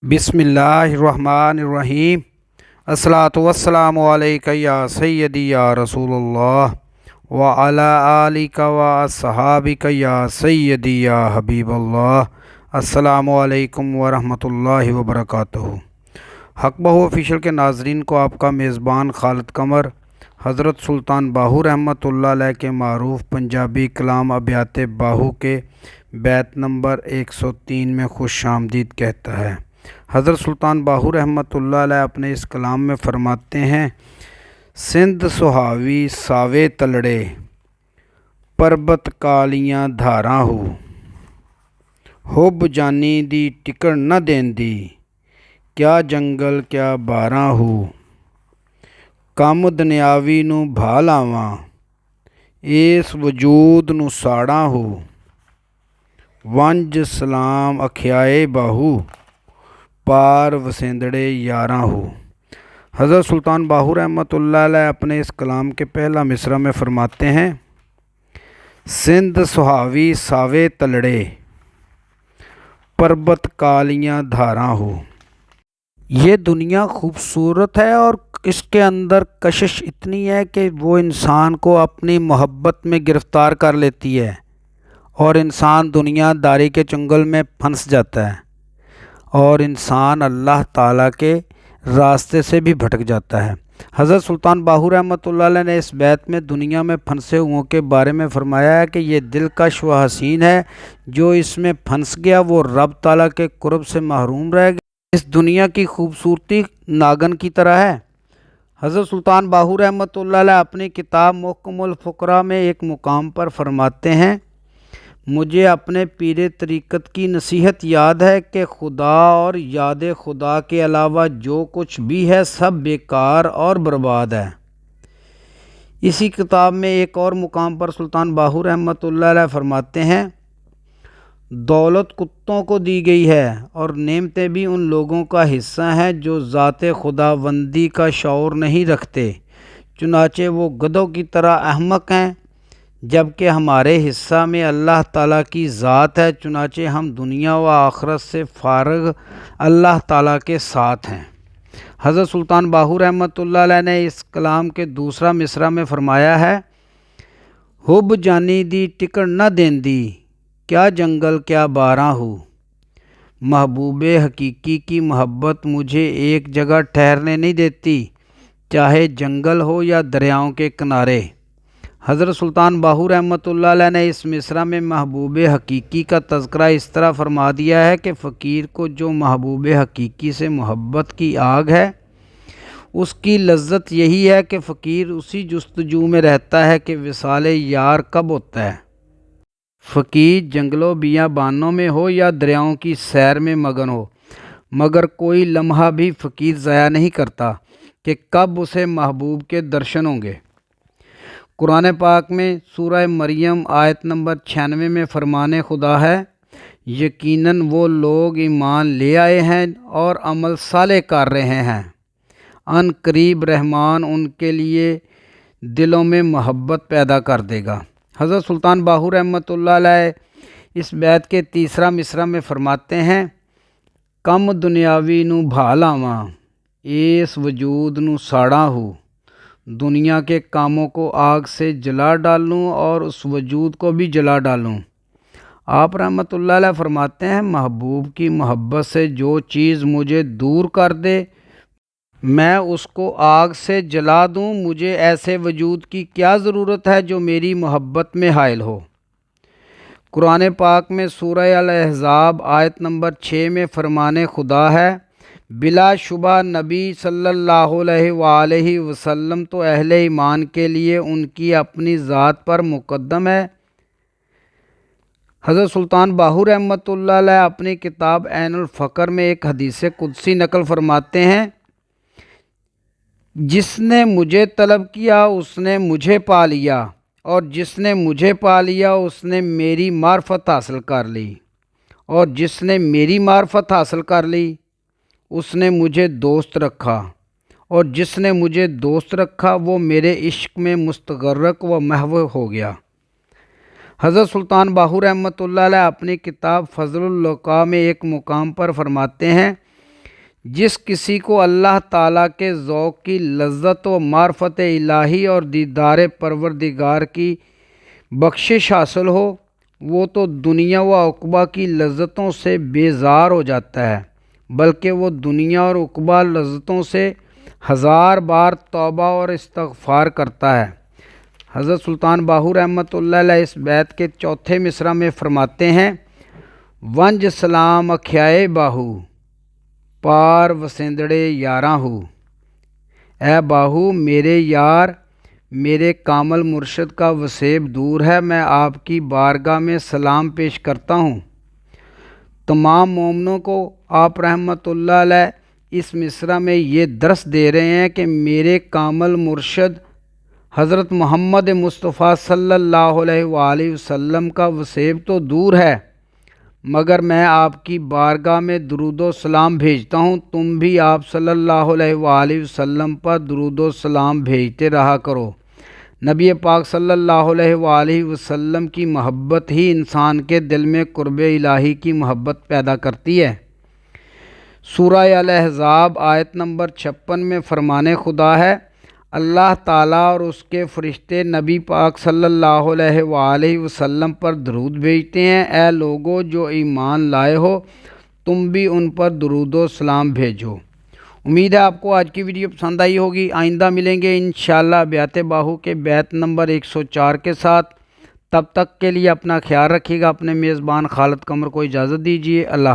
بسم اللہ الرحمن الرحیم۔ الصلاۃ والسلام علیک یا سیدی یا رسول اللہ وعلی آلک و اصحابک یا سیدی یا حبیب اللہ۔ السلام علیکم ورحمۃ اللہ وبرکاتہ۔ حق بہو آفیشیل کے ناظرین کو آپ کا میزبان خالد قمر حضرت سلطان باہو رحمۃ اللہ علیہ کے معروف پنجابی کلام ابیات باہو کے بیت نمبر 103 میں خوش آمدید کہتا ہے۔ حضرت سلطان باہو رحمۃ اللہ علیہ اپنے اس کلام میں فرماتے ہیں: سندھ سہاوی ساوے تلڑے پربت کالیاں دھاراں ہوب جانی دی ٹکڑ نہ دیندی کیا جنگل کیا باراں کم دنیاوی نو بھا لاواں اس وجود نو ساڑاں ونج سلام اکھیائے باہو پار وسیندڑے یاراں حضرت سلطان باہو رحمۃ اللہ علیہ اپنے اس کلام کے پہلا مصرع میں فرماتے ہیں: سندھ سہاوی ساوے تلڑے پربت کالیاں دھاراں یہ دنیا خوبصورت ہے اور اس کے اندر کشش اتنی ہے کہ وہ انسان کو اپنی محبت میں گرفتار کر لیتی ہے اور انسان دنیا داری کے چنگل میں پھنس جاتا ہے اور انسان اللہ تعالیٰ کے راستے سے بھی بھٹک جاتا ہے۔ حضرت سلطان باہو رحمۃ اللہ علیہ نے اس بیت میں دنیا میں پھنسے ہوئوں کے بارے میں فرمایا ہے کہ یہ دلکش و حسین ہے، جو اس میں پھنس گیا وہ رب تعالیٰ کے قرب سے محروم رہ گیا۔ اس دنیا کی خوبصورتی ناگن کی طرح ہے۔ حضرت سلطان باہو رحمۃ اللہ علیہ اپنی کتاب محکم الفقرا میں ایک مقام پر فرماتے ہیں: مجھے اپنے پیر طریقت کی نصیحت یاد ہے کہ خدا اور یاد خدا کے علاوہ جو کچھ بھی ہے سب بیکار اور برباد ہے۔ اسی کتاب میں ایک اور مقام پر سلطان باہو رحمۃ اللہ علیہ فرماتے ہیں: دولت کتوں کو دی گئی ہے اور نعمتیں بھی ان لوگوں کا حصہ ہیں جو ذات خداوندی کا شعور نہیں رکھتے، چنانچہ وہ گدھوں کی طرح احمق ہیں، جبکہ ہمارے حصہ میں اللہ تعالیٰ کی ذات ہے، چنانچہ ہم دنیا و آخرت سے فارغ اللہ تعالیٰ کے ساتھ ہیں۔ حضرت سلطان باہو رحمۃ اللہ علیہ نے اس کلام کے دوسرا مصرع میں فرمایا ہے: ہوب جانی دی ٹکڑ نہ دیندی کیا جنگل کیا باراں محبوب حقیقی کی محبت مجھے ایک جگہ ٹھہرنے نہیں دیتی، چاہے جنگل ہو یا دریاؤں کے کنارے۔ حضرت سلطان باہو رحمۃ اللہ علیہ نے اس مصرع میں محبوب حقیقی کا تذکرہ اس طرح فرما دیا ہے کہ فقیر کو جو محبوب حقیقی سے محبت کی آگ ہے، اس کی لذت یہی ہے کہ فقیر اسی جستجو میں رہتا ہے کہ وصال یار کب ہوتا ہے۔ فقیر جنگلوں بیابانوں میں ہو یا دریاؤں کی سیر میں مگن ہو، مگر کوئی لمحہ بھی فقیر ضائع نہیں کرتا کہ کب اسے محبوب کے درشن ہوں گے۔ قرآن پاک میں سورہ مریم آیت نمبر 96 میں فرمان خدا ہے: یقیناً وہ لوگ ایمان لے آئے ہیں اور عمل صالح کر رہے ہیں، ان قریب رحمان ان کے لیے دلوں میں محبت پیدا کر دے گا۔ حضرت سلطان باہو رحمۃ اللہ علیہ اس بیت کے تیسرا مصرع میں فرماتے ہیں: کم دنیاوی نو بھا لاواں اس وجود نو ساڑاں دنیا کے کاموں کو آگ سے جلا ڈالوں اور اس وجود کو بھی جلا ڈالوں۔ آپ رحمۃ اللہ علیہ فرماتے ہیں: محبوب کی محبت سے جو چیز مجھے دور کر دے میں اس کو آگ سے جلا دوں، مجھے ایسے وجود کی کیا ضرورت ہے جو میری محبت میں حائل ہو۔ قرآن پاک میں سورہ الاحزاب آیت نمبر 6 میں فرمان خدا ہے: بلا شبہ نبی صلی اللہ علیہ وآلہ وسلم تو اہل ایمان کے لیے ان کی اپنی ذات پر مقدم ہے۔ حضرت سلطان باہو رحمۃ اللہ علیہ اپنی کتاب عین الفقر میں ایک حدیث قدسی نقل فرماتے ہیں: جس نے مجھے طلب کیا اس نے مجھے پا لیا، اور جس نے مجھے پا لیا اس نے میری معرفت حاصل کر لی، اور جس نے میری معرفت حاصل کر لی اس نے مجھے دوست رکھا، اور جس نے مجھے دوست رکھا وہ میرے عشق میں مستغرق و محو ہو گیا۔ حضرت سلطان باہو رحمۃ اللہ علیہ اپنی کتاب فضل اللقاء میں ایک مقام پر فرماتے ہیں: جس کسی کو اللہ تعالیٰ کے ذوق کی لذت و معرفت الہی اور دیدار پروردگار کی بخشش حاصل ہو، وہ تو دنیا و عقبہ کی لذتوں سے بیزار ہو جاتا ہے، بلکہ وہ دنیا اور عقبہ لذتوں سے 1000 بار توبہ اور استغفار کرتا ہے۔ حضرت سلطان باہو رحمۃ اللہ علیہ اس بیت کے چوتھے مصرع میں فرماتے ہیں: ونج سلام اکھیائے باہو، پار وسندڑے یاراں ہو۔ اے باہو، میرے یار، میرے کامل مرشد کا وسیب دور ہے، میں آپ کی بارگاہ میں سلام پیش کرتا ہوں۔ تمام مومنوں کو آپ رحمۃ اللہ علیہ اس مصرع میں یہ درس دے رہے ہیں کہ میرے کامل مرشد حضرت محمد مصطفیٰ صلی اللہ علیہ وآلہ وسلم کا وسیب تو دور ہے، مگر میں آپ کی بارگاہ میں درود و سلام بھیجتا ہوں، تم بھی آپ صلی اللہ علیہ وآلہ وسلم پر درود و سلام بھیجتے رہا کرو۔ نبی پاک صلی اللہ علیہ وآلہ وسلم کی محبت ہی انسان کے دل میں قرب الہی کی محبت پیدا کرتی ہے۔ سورہ الاحزاب آیت نمبر 56 میں فرمان خدا ہے: اللہ تعالیٰ اور اس کے فرشتے نبی پاک صلی اللہ علیہ وآلہ وسلم پر درود بھیجتے ہیں۔ اے لوگو جو ایمان لائے ہو، تم بھی ان پر درود و سلام بھیجو۔ امید ہے آپ کو آج کی ویڈیو پسند آئی ہوگی۔ آئندہ ملیں گے انشاءاللہ بیعت باہو کے بیت نمبر 104 کے ساتھ۔ تب تک کے لیے اپنا خیال رکھیے گا۔ اپنے میزبان خالد قمر کو اجازت دیجیے۔ اللہ